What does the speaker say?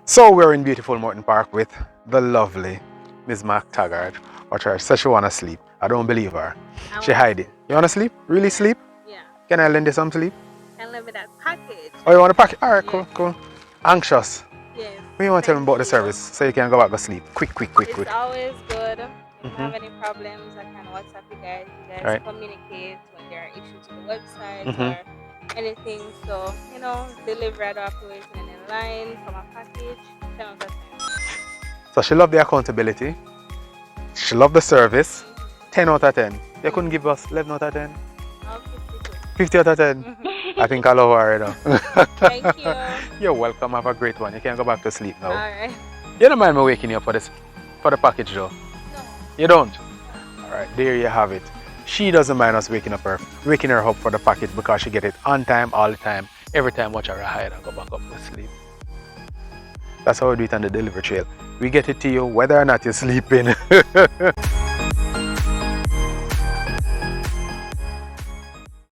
So we're in beautiful Morton Park with the lovely Ms. McTaggart. Watch her, says she wanna sleep. I don't believe her. She hiding. You wanna sleep? Really sleep? Yeah. Can I lend you some sleep? And live in that package. Oh, you wanna pack it? Alright, Yes. cool, cool. Anxious. Yes. What do you want to tell them Thank about the you. service so you can go back to sleep? Quick. It's always good. If you Mhm. have any problems, I can WhatsApp you guys. You guys Right. communicate when there are issues with the website Mhm. or anything. So, deliver right after waiting in line from a package. 10 out of 10. So she loved the accountability. She loved the service. 10 out of 10. You couldn't give us 11 out of 10? I'll 52. 50 out of 10? I think I love her right now. Thank you. You're welcome. Have a great one. You can go back to sleep now. Alright. You don't mind me waking you up for the package though? No. You don't? Alright, there you have it. She doesn't mind us waking her up for the package because she get it on time, all the time. Every time watch her hide and go back up to sleep. That's how we do it on the delivery trail. We get it to you whether or not you're sleeping.